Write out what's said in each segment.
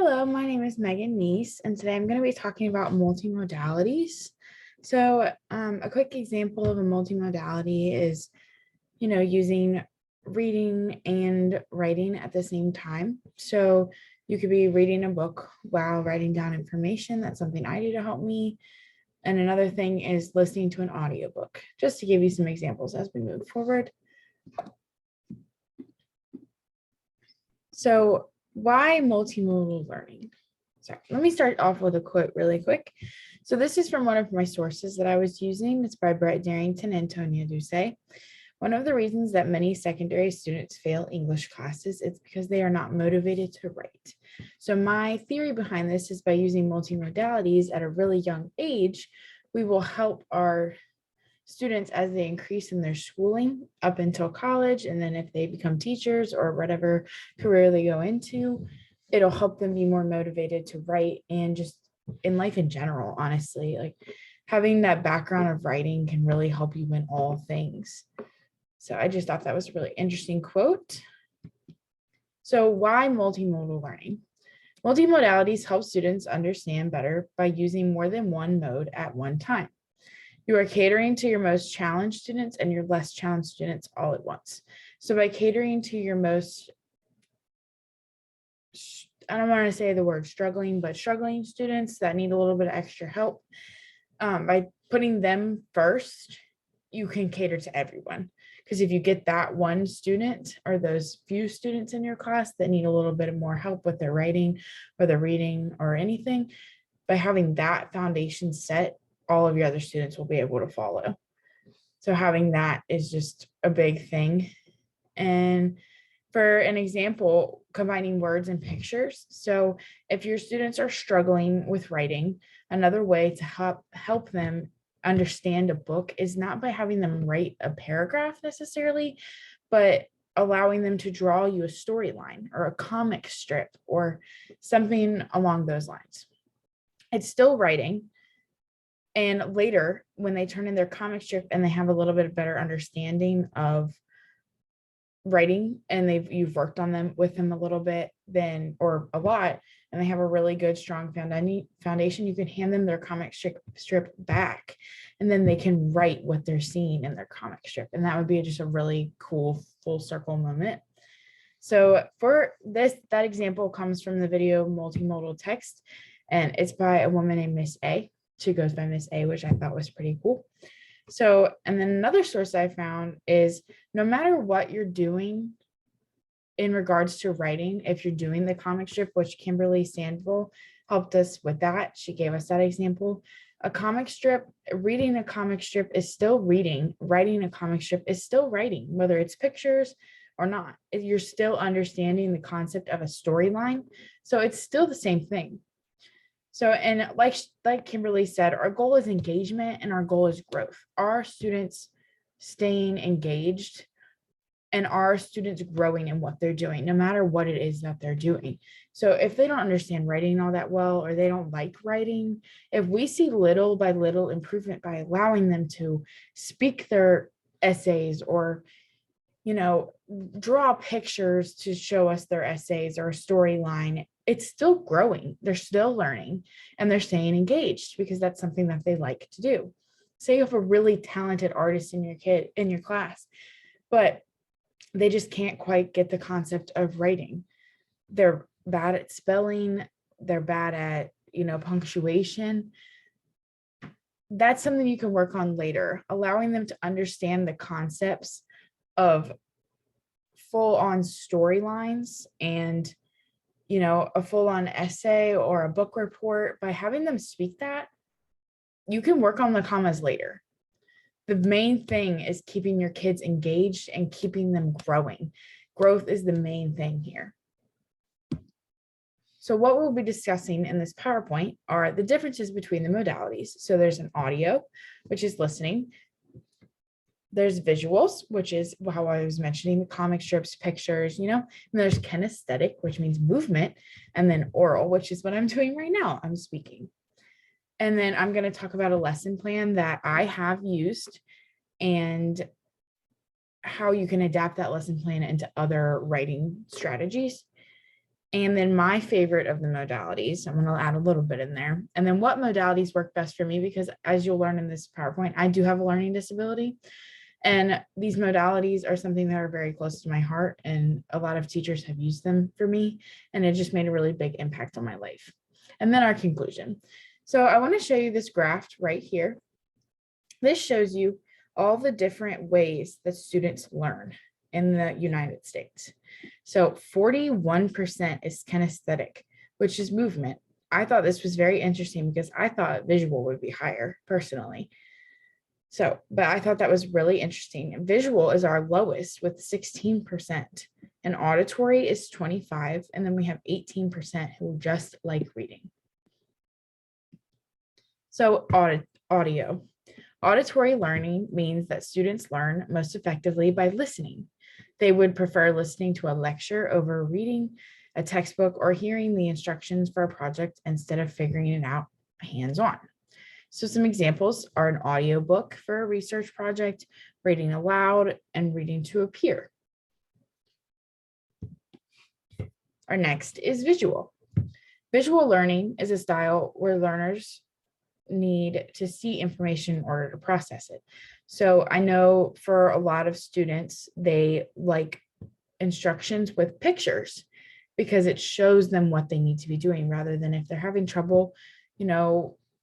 Hello, my name is Megan Neese, and today I'm going to be talking about multimodalities. A quick example of a multimodality is, using reading and writing at the same time. So, you could be reading a book while writing down information. That's something I do to help me. And another thing is listening to an audiobook, just to give you some examples as we move forward. So, why multimodal learning? Sorry, let me start off with a quote really quick. So this is from one of my sources that I was using. It's by Brett Darrington and Tonya Duce. One of the reasons that many secondary students fail English classes is because they are not motivated to write. So my theory behind this is by using multimodalities at a really young age, we will help our students as they increase in their schooling up until college. And then if they become teachers or whatever career they go into, it'll help them be more motivated to write and just in life in general, honestly. Like having that background of writing can really help you in all things. So I just thought that was a really interesting quote. So why multimodal learning? Multimodalities help students understand better by using more than one mode at one time. You are catering to your most challenged students and your less challenged students all at once. So by catering to your most, I don't want to say the word struggling, but struggling students that need a little bit of extra help, by putting them first, you can cater to everyone. Because if you get that one student or those few students in your class that need a little bit more help with their writing or their reading or anything, by having that foundation set, all of your other students will be able to follow. So having that is just a big thing. And for an example, combining words and pictures. So if your students are struggling with writing, another way to help them understand a book is not by having them write a paragraph necessarily, but allowing them to draw you a storyline or a comic strip or something along those lines. It's still writing. And later, when they turn in their comic strip and they have a little bit better understanding of writing and you've worked on them with them a little bit then or a lot, and they have a really good strong foundation, you can hand them their comic strip back, and then they can write what they're seeing in their comic strip, and that would be just a really cool full circle moment. So for this, that example comes from the video Multimodal Text, and it's by a woman named Miss A. She goes by Miss A, which I thought was pretty cool. So, and then another source I found is no matter what you're doing in regards to writing, if you're doing the comic strip, which Kimberly Sandville helped us with that, she gave us that example. A comic strip, reading a comic strip is still reading, writing a comic strip is still writing, whether it's pictures or not. You're still understanding the concept of a storyline. So it's still the same thing. So, and like Kimberly said, our goal is engagement and our goal is growth. Our students staying engaged and our students growing in what they're doing, no matter what it is that they're doing. So if they don't understand writing all that well, or they don't like writing, if we see little by little improvement by allowing them to speak their essays or, draw pictures to show us their essays or a storyline, it's still growing. They're still learning and they're staying engaged because that's something that they like to do. Say you have a really talented artist in your class, but they just can't quite get the concept of writing. They're bad at spelling, they're bad at, punctuation. That's something you can work on later, allowing them to understand the concepts of full-on storylines and a full-on essay or a book report. By having them speak that, you can work on the commas later. The main thing is keeping your kids engaged and keeping them growing. Growth is the main thing here. So what we'll be discussing in this PowerPoint are the differences between the modalities. So there's an audio, which is listening. There's visuals, which is how I was mentioning, the comic strips, pictures, and there's kinesthetic, which means movement, and then oral, which is what I'm doing right now. I'm speaking. And then I'm going to talk about a lesson plan that I have used and how you can adapt that lesson plan into other writing strategies. And then my favorite of the modalities, I'm going to add a little bit in there. And then what modalities work best for me, because as you'll learn in this PowerPoint, I do have a learning disability. And these modalities are something that are very close to my heart. And a lot of teachers have used them for me. And it just made a really big impact on my life. And then our conclusion. So I want to show you this graph right here. This shows you all the different ways that students learn in the United States. So 41% is kinesthetic, which is movement. I thought this was very interesting because I thought visual would be higher personally. But I thought that was really interesting. Visual is our lowest with 16%, and auditory is 25%, and then we have 18% who just like reading. So audio. Auditory learning means that students learn most effectively by listening. They would prefer listening to a lecture over reading a textbook or hearing the instructions for a project instead of figuring it out hands-on. So some examples are an audiobook for a research project, reading aloud, and reading to a peer. Our next is visual. Visual learning is a style where learners need to see information in order to process it. So I know for a lot of students, they like instructions with pictures because it shows them what they need to be doing, rather than if they're having trouble,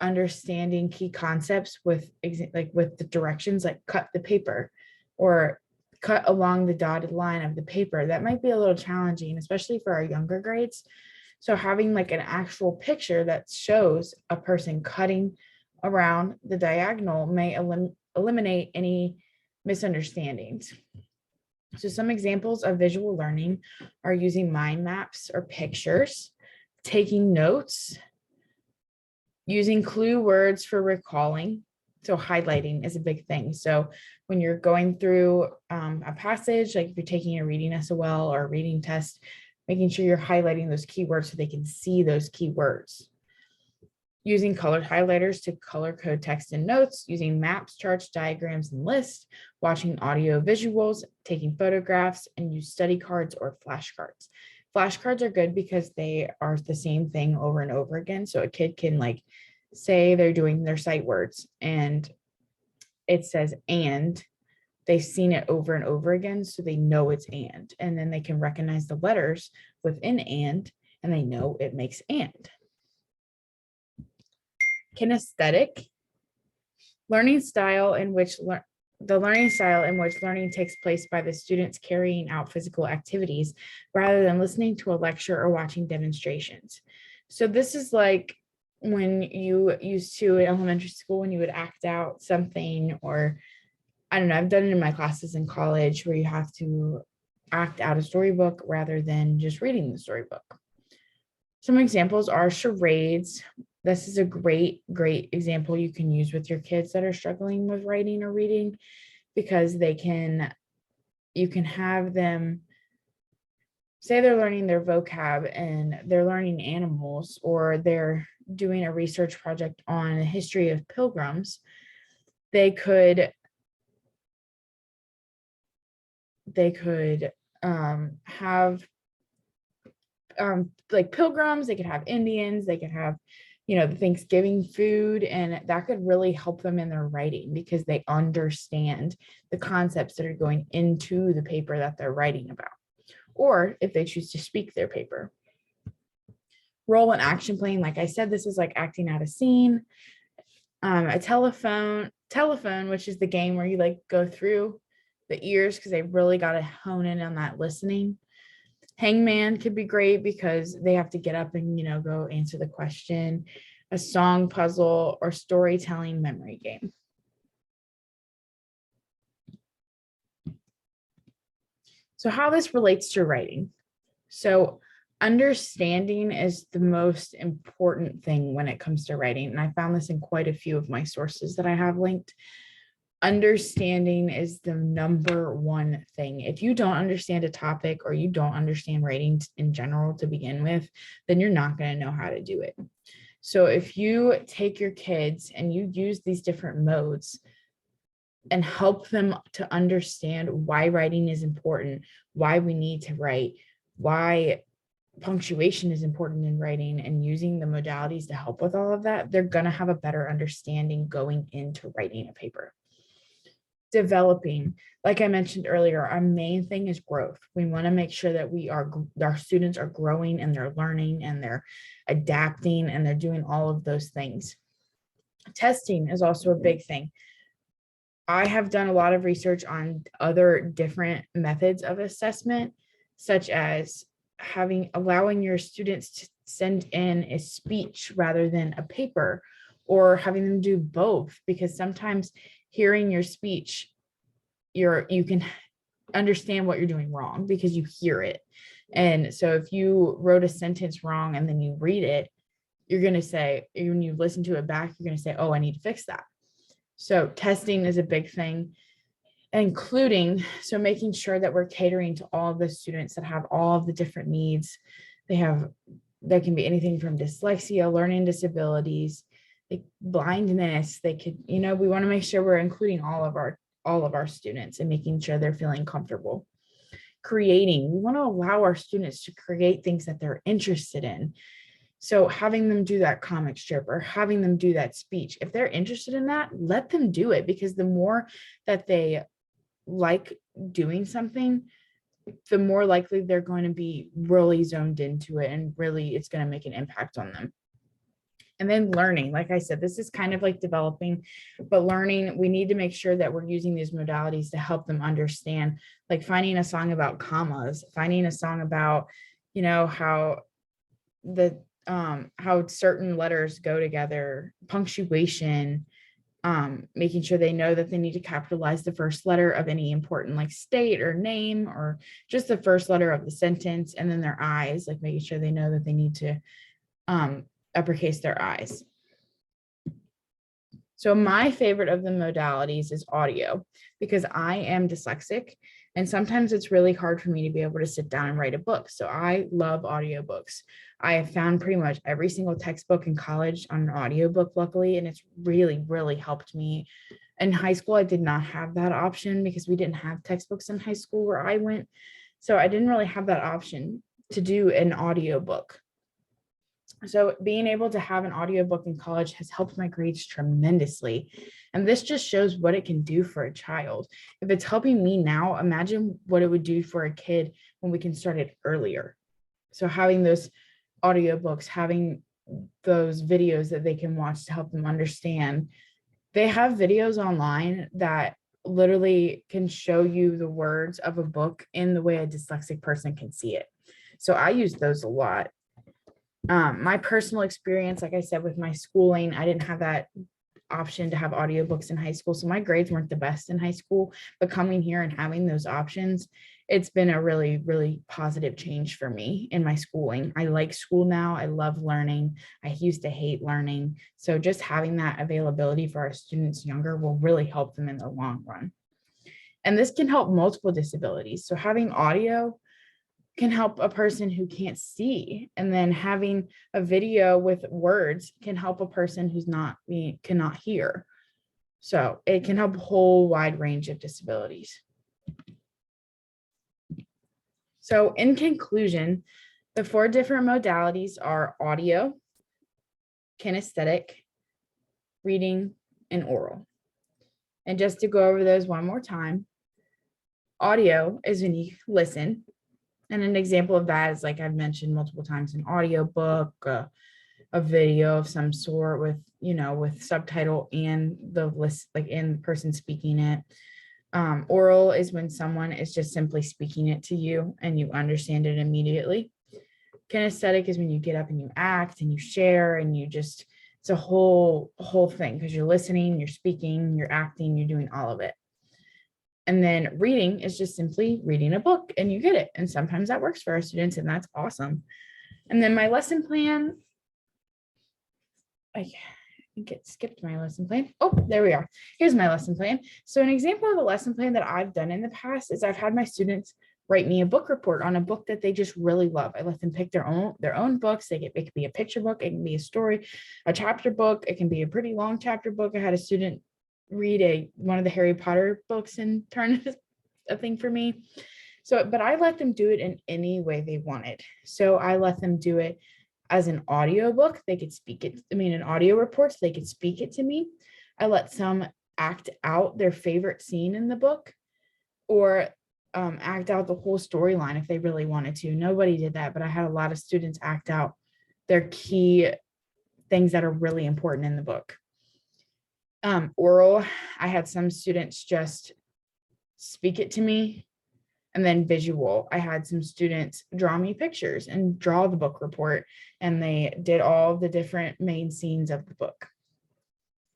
understanding key concepts with the directions, like cut the paper or cut along the dotted line of the paper. That might be a little challenging, especially for our younger grades. So having like an actual picture that shows a person cutting around the diagonal may eliminate any misunderstandings. So some examples of visual learning are using mind maps or pictures, taking notes, using clue words for recalling. So highlighting is a big thing. So when you're going through a passage, like if you're taking a reading SOL or a reading test, making sure you're highlighting those keywords so they can see those keywords. Using colored highlighters to color code text and notes, using maps, charts, diagrams, and lists, watching audio visuals, taking photographs, and use study cards or flashcards. Flashcards are good because they are the same thing over and over again. So a kid can say they're doing their sight words and it says and, they've seen it over and over again, so they know it's and then they can recognize the letters within and they know it makes and. Kinesthetic, learning style in which learning takes place by the students carrying out physical activities rather than listening to a lecture or watching demonstrations. So this is like when you used to in elementary school, when you would act out something, or I don't know, I've done it in my classes in college where you have to act out a storybook rather than just reading the storybook. Some examples are charades. This is a great example you can use with your kids that are struggling with writing or reading, because you can have them say they're learning their vocab and they're learning animals, or they're doing a research project on the history of pilgrims. They could have like pilgrims, they could have Indians, they could have, the Thanksgiving food, and that could really help them in their writing because they understand the concepts that are going into the paper that they're writing about, or if they choose to speak their paper. Role and action playing, like I said, this is like acting out a scene. A telephone, which is the game where you go through the ears because they really got to hone in on that listening. Hangman could be great because they have to get up and, go answer the question. A song puzzle or storytelling memory game. So how this relates to writing. So understanding is the most important thing when it comes to writing. And I found this in quite a few of my sources that I have linked. Understanding is the number one thing. If you don't understand a topic or you don't understand writing in general to begin with, then you're not going to know how to do it. So if you take your kids and you use these different modes and help them to understand why writing is important, why we need to write, why punctuation is important in writing and using the modalities to help with all of that, they're going to have a better understanding going into writing a paper. Developing, like I mentioned earlier, our main thing is growth. We want to make sure that our students are growing and they're learning and they're adapting and they're doing all of those things. Testing is also a big thing. I have done a lot of research on other different methods of assessment, such as allowing your students to send in a speech rather than a paper, or having them do both, because sometimes hearing your speech, you can understand what you're doing wrong because you hear it. And so if you wrote a sentence wrong and then you read it, you're going to say, when you listen to it back, you're going to say, oh, I need to fix that. So testing is a big thing, including, so making sure that we're catering to all of the students that have all of the different needs. There can be anything from dyslexia, learning disabilities, like blindness. They could, we want to make sure we're including all of our students and making sure they're feeling comfortable. We want to allow our students to create things that they're interested in. So having them do that comic strip or having them do that speech, if they're interested in that, let them do it, because the more that they like doing something, the more likely they're going to be really zoned into it, and really it's going to make an impact on them. And then learning, like I said, this is kind of like developing, but learning, we need to make sure that we're using these modalities to help them understand, like finding a song about commas, finding a song about, how certain letters go together, punctuation, making sure they know that they need to capitalize the first letter of any important like state or name, or just the first letter of the sentence, and then their eyes, like making sure they know that they need to uppercase their eyes. So my favorite of the modalities is audio, because I am dyslexic and sometimes it's really hard for me to be able to sit down and write a book. So I love audiobooks. I have found pretty much every single textbook in college on an audiobook, luckily, and it's really, really helped me. In high school, I did not have that option because we didn't have textbooks in high school where I went. So I didn't really have that option to do an audiobook. So being able to have an audiobook in college has helped my grades tremendously. And this just shows what it can do for a child. If it's helping me now, imagine what it would do for a kid when we can start it earlier. So having those audiobooks, having those videos that they can watch to help them understand. They have videos online that literally can show you the words of a book in the way a dyslexic person can see it. So I use those a lot. My personal experience, like I said, with my schooling, I didn't have that option to have audiobooks in high school. So my grades weren't the best in high school, but coming here and having those options, it's been a really, really positive change for me in my schooling. I like school now. I love learning. I used to hate learning. So just having that availability for our students younger will really help them in the long run. And this can help multiple disabilities. So having audio can help a person who can't see, and then having a video with words can help a person cannot hear. So it can help a whole wide range of disabilities. So in conclusion, the 4 different modalities are audio, kinesthetic, reading, and oral. And just to go over those one more time, audio is when you listen. And an example of that is, like I've mentioned multiple times, an audiobook, a video of some sort with subtitle and the list, like in the person speaking it. Oral is when someone is just simply speaking it to you and you understand it immediately. Kinesthetic is when you get up and you act and you share and it's a whole thing, because you're listening, you're speaking, you're acting, you're doing all of it. And then reading is just simply reading a book and you get it. And sometimes that works for our students, and that's awesome. And then my lesson plan, I think it skipped my lesson plan. Oh, there we are. Here's my lesson plan. So an example of a lesson plan that I've done in the past is I've had my students write me a book report on a book that they just really love. I let them pick their own books. It could be a picture book, it can be a story, a chapter book, it can be a pretty long chapter book. I had a student read one of the Harry Potter books and turn it a thing for me. So, but I let them do it in any way they wanted. So I let them do it as an audio book. They could speak it, an audio reports, they could speak it to me. I let some act out their favorite scene in the book, or act out the whole storyline if they really wanted to. Nobody did that, but I had a lot of students act out their key things that are really important in the book. Oral, I had some students just speak it to me. And then visual, I had some students draw me pictures and draw the book report, and they did all the different main scenes of the book.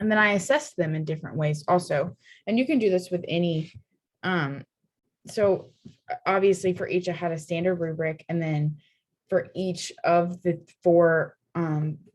And then I assessed them in different ways also. And you can do this with any, so obviously for each I had a standard rubric, and then for each of the 4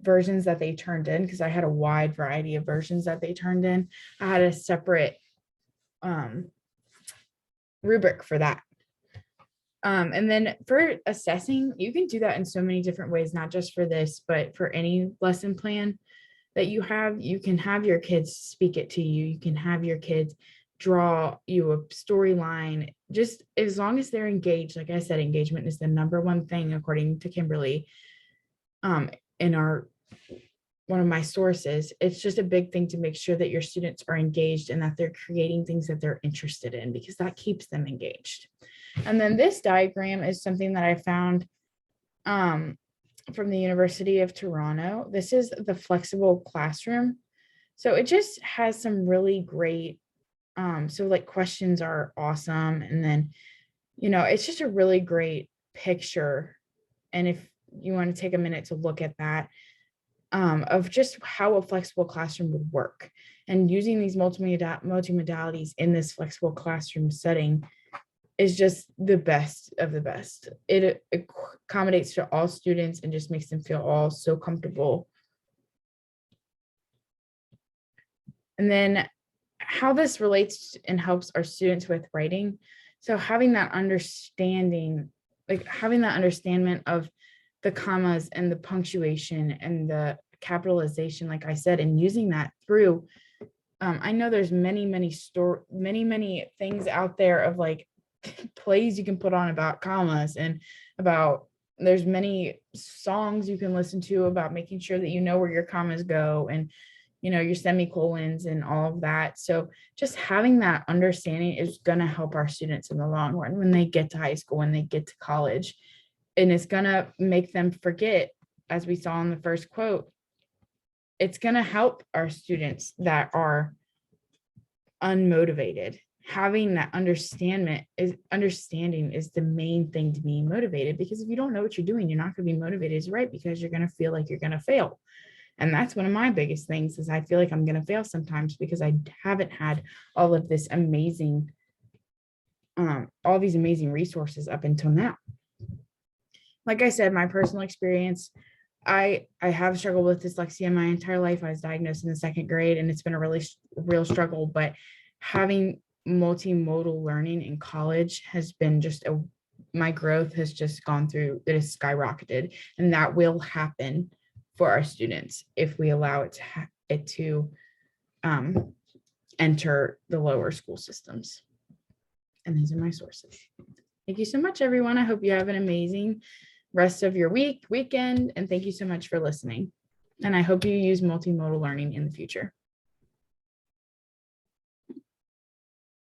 versions that they turned in, because I had a wide variety of versions that they turned in, I had a separate rubric for that. And then for assessing, you can do that in so many different ways, not just for this, but for any lesson plan that you have. You can have your kids speak it to you. You can have your kids draw you a storyline, just as long as they're engaged. Like I said, engagement is the number one thing, according to Kimberly, in one of my sources. It's just a big thing to make sure that your students are engaged and that they're creating things that they're interested in, because that keeps them engaged. And then this diagram is something that I found from the University of Toronto. This is the flexible classroom. So it just has some really great, so like questions are awesome. And then, it's just a really great picture. And if you want to take a minute to look at that, of just how a flexible classroom would work, and using these multimodalities in this flexible classroom setting is just the best of the best. It accommodates to all students and just makes them feel all so comfortable. And then how this relates and helps our students with writing. So having that understanding, of the commas and the punctuation and the capitalization, like I said, and using that through, I know there's many things out there of like plays you can put on about commas, and there's many songs you can listen to about making sure that you know where your commas go, and your semicolons and all of that. So just having that understanding is going to help our students in the long run when they get to high school, when they get to college, and it's going to make them forget, as we saw in the first quote. It's going to help our students that are unmotivated. Having that understanding is the main thing to be motivated, because if you don't know what you're doing, you're not going to be motivated, right? Because you're going to feel like you're going to fail. And that's one of my biggest things, is I feel like I'm going to fail sometimes because I haven't had all of this amazing, all these amazing resources up until now. Like I said, my personal experience, I have struggled with dyslexia my entire life. I was diagnosed in the 2nd grade, and it's been a really real struggle, but having multimodal learning in college has been just my growth has just gone through, it has skyrocketed, and that will happen for our students if we allow it to enter the lower school systems. And these are my sources. Thank you so much, everyone. I hope you have an amazing rest of your weekend, and thank you so much for listening. And I hope you use multimodal learning in the future.